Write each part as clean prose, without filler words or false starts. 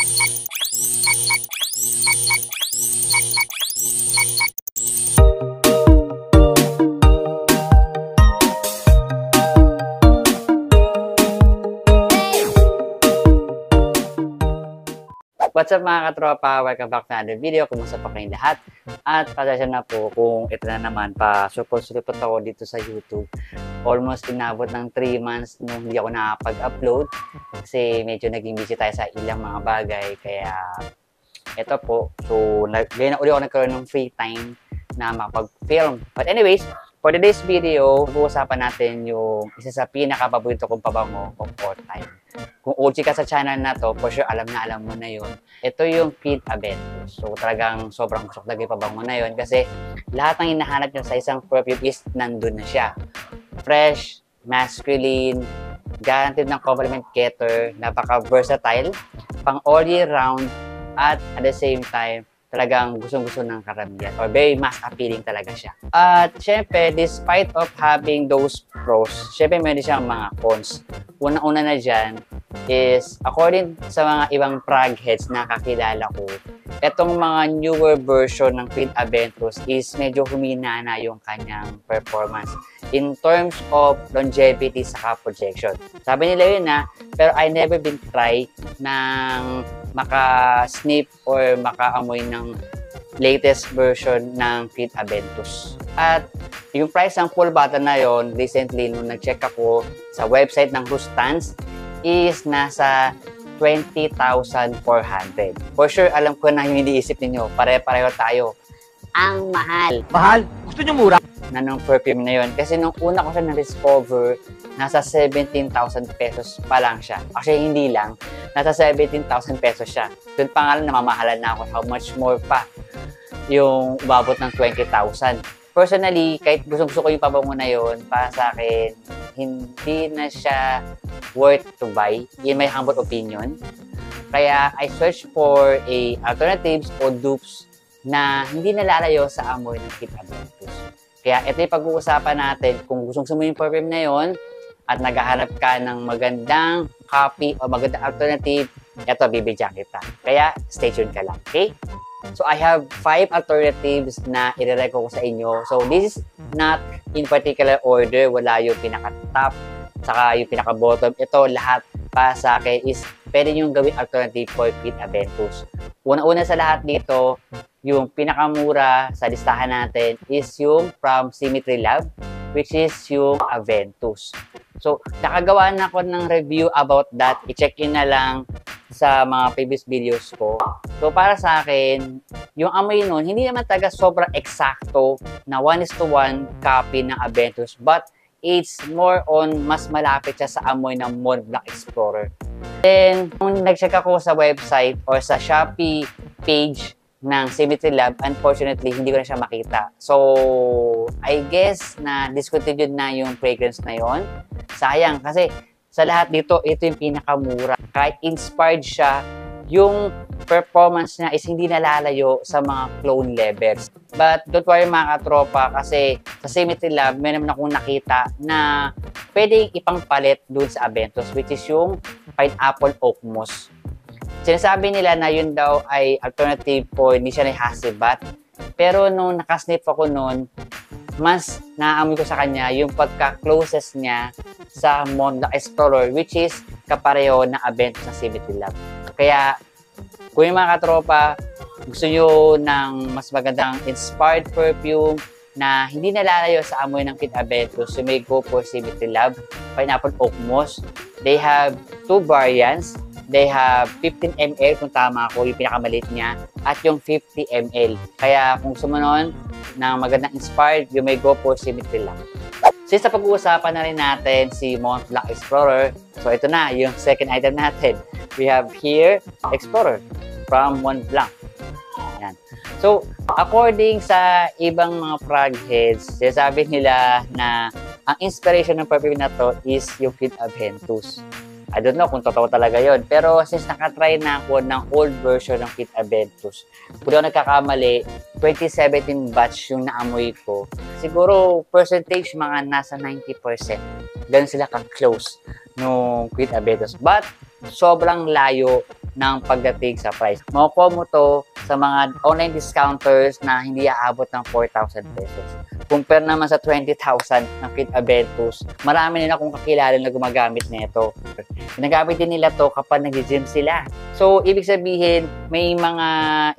What's up mga katropa? Welcome back to another video. Kumusta pa kayong lahat? At pasensya na po kung ito na naman pa supot-supot ako dito sa YouTube. Almost inabot ng 3 months nung hindi ako nakapag-upload kasi medyo naging busy tayo sa ilang mga bagay. Kaya ito po. So, ngayon na uli ako nagkaroon ng free time na makapag-film. But anyways, for today's video, pag-uusapan natin yung isa sa pinaka-paborito kong pabango of all time. Kung OG ka sa channel na to, for sure alam mo na yun. Ito yung Pete Aventus. So talagang sobrang gusto ko talaga yung pabango na yun kasi lahat ng hinahanap nyo sa isang perfume is nandun na siya. Fresh, masculine, guaranteed ng compliment getter, napaka-versatile, pang all year round, at the same time, talagang gustong-gusto ng karamihan or very mass appealing talaga siya. At syempre, despite of having those pros, syempre meron siyang mga cons. Una-una na dyan is, according sa mga ibang prag heads na kakilala ko, etong mga newer version ng Pete Aventus is medyo humina na yung kanyang performance in terms of longevity sa projection. Sabi nila yun na, pero I never been try ng maka-sniff or maka-amoy ng latest version ng Pete Aventus. At yung price ng full bottle na yon, recently nung nag-check ako sa website ng Rustans, is nasa 20,400. For sure, alam ko na yung iniisip ninyo, pare-pareho tayo. Ang mahal. Mahal? Gusto nyo mura? Na nung perfume na yon. Kasi nung una ko siya na-discover, nasa 17,000 pesos pa lang siya. Actually, hindi lang. Nasa 17,000 pesos siya. Doon pa nga lang namamahalan na ako how much more pa yung umabot ng 20,000. Personally, kahit gusto ko yung pabango na yon, para sa akin, hindi na siya worth to buy. In my humble opinion. Kaya, I search for alternatives o dupes na hindi nalalayo sa amoy ng Pete Aventus. Kaya ito yung pag-uusapan natin kung gustong sumuyin yung perfume na yon at naghahanap ka ng magandang copy o magandang alternative, ito bibigyan kita. Kaya stay tuned ka lang, okay? So I have 5 alternatives na i-recommend ko sa inyo. So this is not in particular order, wala yung pinaka-top saka yung pinaka-bottom. Ito lahat para sa akin is pwede nyo gawing alternative for Pete Aventus. Una-una sa lahat dito, yung pinakamura sa listahan natin is yung from Symmetry Lab, which is yung Aventus. So, nakagawa na ako ng review about that. I-check in na lang sa mga previous videos ko. So, para sa akin, yung amoy nun, hindi naman talaga sobrang eksakto na 1:1 copy ng Aventus, but it's more on mas malapit siya sa amoy ng Mont Blanc Explorer. Then, nung nag-check ako sa website or sa Shopee page ng Symmetry Lab, unfortunately, hindi ko na siya makita. So, I guess na discontinued na yung fragrance na yon. Sayang, kasi sa lahat dito, ito yung pinakamura. Kahit inspired siya, yung performance niya is hindi nalalayo sa mga clone levels. But don't worry mga katropa, kasi sa Symmetry Lab, may naman akong nakita na pwedeng ipangpalit dun sa Aventus, which is yung Pineapple Oak Moss. Sinasabi nila na yun daw ay alternative for hindi siya Hazibat. Pero nung nakasniff ako noon, mas naamoy ko sa kanya yung pagka-closest niya sa Mont Blanc Explorer, which is kapareho ng Aventus ng Symmetry Lab. Kaya, kung yung mga katropa, gusto nyo ng mas magandang inspired perfume na hindi nalalayo sa amoy ng Pete Aventus, so may go for Symmetry Lab, Pineapple Oak Moss. They have 2 variants. They have 15 ml kung tama ako, yung pinakamaliit niya, at yung 50 ml. Kaya kung sumanon ng magandang inspired, you may go for Symmetry Lab. Since sa pag-uusapan na rin natin si Mont Blanc Explorer, so ito na yung second item natin. We have here Explorer from Mont Blanc. Ayan. So, according sa ibang mga frag heads, sinasabi nila na ang inspiration ng perfume na to is yung Pete Aventus. I don't know kung totoo talaga yon. Pero since nakatry na ako ng old version ng Pete Aventus, kung ako nagkakamali, 2017 batch yung naamoy ko. Siguro percentage mga nasa 90%. Ganun sila ka-close nung Pete Aventus. But sobrang layo ng pagdating sa price. Makukuha mo to sa mga online discounters na hindi aabot ng 4,000 pesos. Compare naman sa 20,000 ng Kit Aventus, marami nila akong kakilala na gumagamit nito. Ginagamit din nila to kapag nag-gym sila. So, ibig sabihin, may mga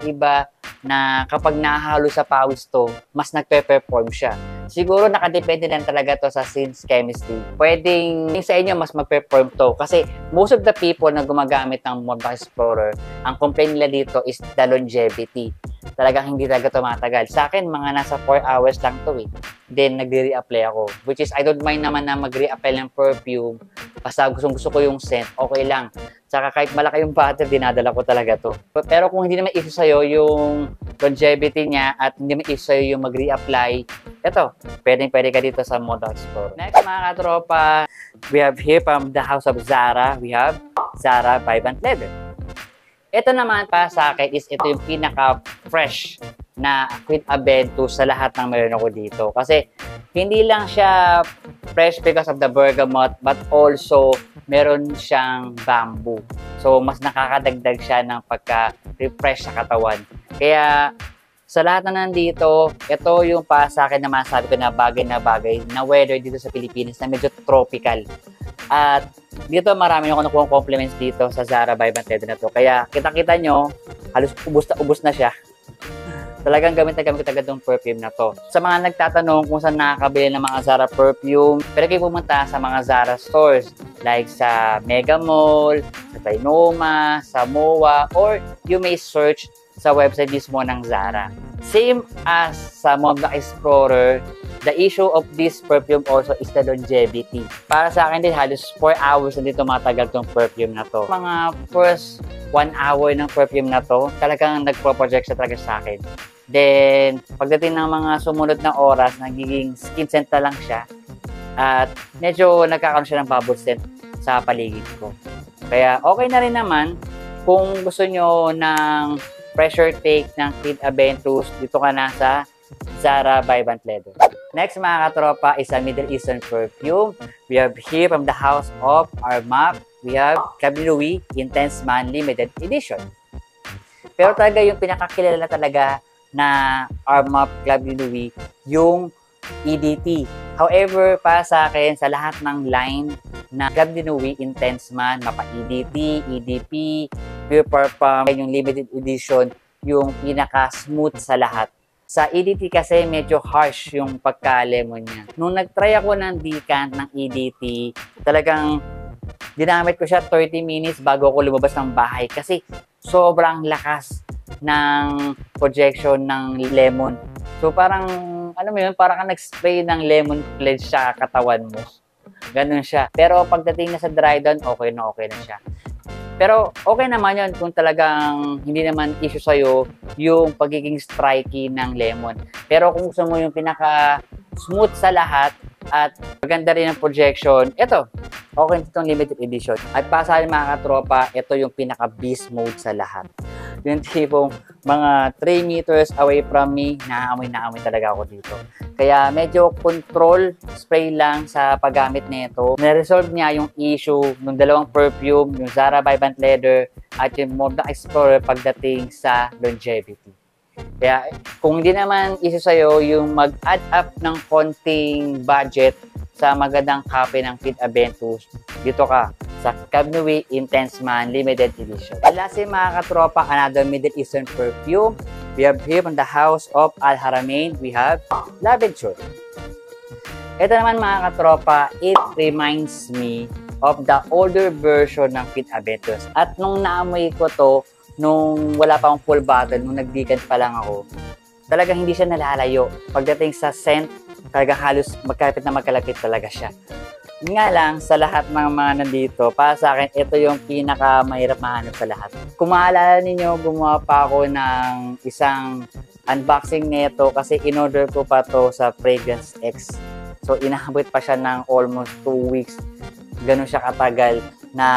iba na kapag nahalo sa pawis to, mas nagpe-perform siya. Siguro nakadepende lang talaga to sa Synth Chemistry. Pwedeng sa inyo mas mag-perform to kasi most of the people na gumagamit ng Moda Explorer, ang complaint nila dito is the longevity. Talagang hindi talaga tumatagal. Sa akin, mga nasa 4 hours lang to eh. Then, nagre-reapply ako. Which is, I don't mind naman na mag-reapply ng perfume. Basta gusto ko yung scent, okay lang. Tsaka kahit malaki yung butter, dinadala ko talaga to. Pero kung hindi naman issue sa'yo yung longevity niya at hindi naman issue sa'yo yung mag-reapply, eto, pwede ka dito sa Moda Explorer. Next mga katropa, we have here from the house of Zara, we have Zara Vibrant Leather. Ito naman para sa akin is ito yung pinaka-fresh na Kit Aventus sa lahat ng meron ako dito. Kasi hindi lang siya fresh because of the bergamot but also meron siyang bamboo. So mas nakakadagdag siya ng pagka-refresh sa katawan. Kaya sa lahat na nandito, ito yung para sa akin na masasabi ko na bagay na weather dito sa Pilipinas na medyo tropical. At dito marami ako nakuha compliments dito sa Zara Vibrant Leather na to. Kaya kita-kita nyo, halos ubos na siya. Talagang gamit na gamit agad ng perfume na to. Sa mga nagtatanong kung saan nakakabili ng mga Zara perfume, pwede kayo pumunta sa mga Zara stores like sa Mega Mall, sa Trinoma, sa MOA, or you may search sa website mismo ng Zara. Same as sa Moda Explorer, the issue of this perfume also is the longevity. Para sa akin din, halos 4 hours na dito matagal tong perfume na to. Mga first 1 hour ng perfume na to, talagang nagpo-project siya talaga sa akin. Then, pagdating ng mga sumunod na oras, nagiging skin scent na lang siya. At medyo nagkakaroon siya ng bubble scent sa paligid ko. Kaya okay na rin naman kung gusto nyo ng pressure take ng Kit Aventus, dito ka na sa Zara Vibrant Leather. Next mga katropa is a Middle Eastern perfume. We have here from the house of Armaf, we have Club de Louis Intense Man Limited Edition. Pero talaga yung pinakakilala talaga na Armaf Club de Louis, yung EDT. However, para sa akin, sa lahat ng line na Club de Louis Intense Man, mapa EDT, EDP, Pure Parfum, yung limited edition, yung pinaka-smooth sa lahat. Sa EDT kasi medyo harsh yung pagka-lemon niya. Nung nag-try ako ng decant ng EDT, talagang ginamit ko siya 30 minutes bago ako lumabas ng bahay kasi sobrang lakas ng projection ng lemon. So parang, ano mo yun, parang nag-spray ng lemon pledge sa katawan mo. Ganun siya. Pero pagdating na sa dry down, okay na siya. Pero okay naman yun kung talagang hindi naman issue sa'yo yung pagiging striky ng lemon. Pero kung gusto mo yung pinaka-smooth sa lahat at maganda rin ang projection, ito, okay itong limited edition. At para sa mga katropa, ito yung pinaka-beast mode sa lahat. Yung tipong mga 3 meters away from me, naamoy talaga ako dito. Kaya medyo control spray lang sa paggamit nito. Na-resolve niya yung issue ng dalawang perfume, yung Zara Vibrant Leather at yung Moda Explorer pagdating sa longevity. Kaya kung hindi naman issue sa'yo yung mag-add up ng konting budget sa magandang copy ng Kit Aventus, dito ka sa Club de Louis Intense Man Limited Edition. And lastly mga katropa, another Middle Eastern perfume. We have here from the house of Al Haramain, we have Lavender. Ito naman mga katropa, it reminds me of the older version ng Kit Aventus. At nung naamoy ko to, nung wala pa akong full bottle, nung nagdikan pa lang ako, talagang hindi siya nalalayo. Pagdating sa scent, talaga halos magkalapit talaga siya. Nga lang, sa lahat ng mga nandito, para sa akin, ito yung pinakamahirap mahanap sa lahat. Kung maalala ninyo, gumawa pa ako ng isang unboxing nito kasi in-order ko pa to sa Fragrance X. So, inahabot pa siya ng almost 2 weeks. Ganun siya katagal na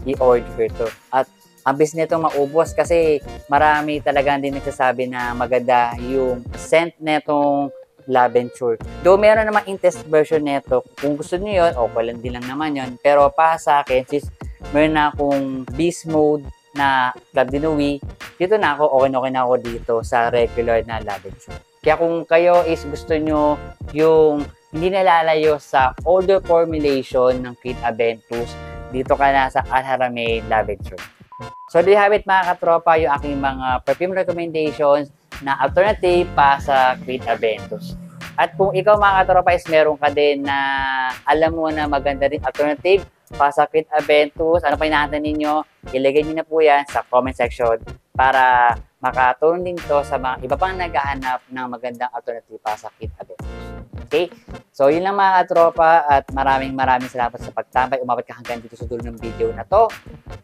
i-order to. At ang business nito maubos kasi marami talaga din nagsasabi na maganda yung scent netong Lavender. Though meron naman in-test version nito, kung gusto niyo yun, okay lang din lang naman yun. Pero para sa akin, since meron na akong beast mode na Club Dinuwi, dito na ako, okay na ako dito sa regular na Laventure. Kaya kung kayo is gusto nyo yung hindi nalalayo sa older formulation ng Creed Aventus, dito ka na sa Al Haramain Laventure. So, do you have it mga katropa, yung aking mga perfume recommendations na alternative pa sa Creed Aventus. At kung ikaw mga katropa is meron ka din na alam mo na maganda rin alternative pa sa Creed Aventus, ano pa hinahanap ninyo, ilagay niyo na po yan sa comment section para makatulong din to sa mga iba pang naghahanap ng magandang alternative pa sa Creed Aventus. Okay? So, yun lang mga katropa at maraming salamat sa pagtambay. Umabot ka hanggang dito sa dulo ng video na to.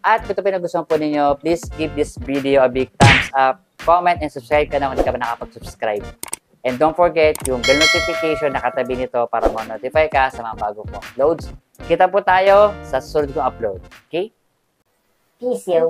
At kung ito pinagustuhan po ninyo, please give this video a big thumbs up, comment, and subscribe ka na kung hindi ka pa nakapag-subscribe. And don't forget yung bell notification na katabi nito para ma-notify ka sa mga bago kong uploads. Kita po tayo sa susunod kong upload. Okay? Peace, yo.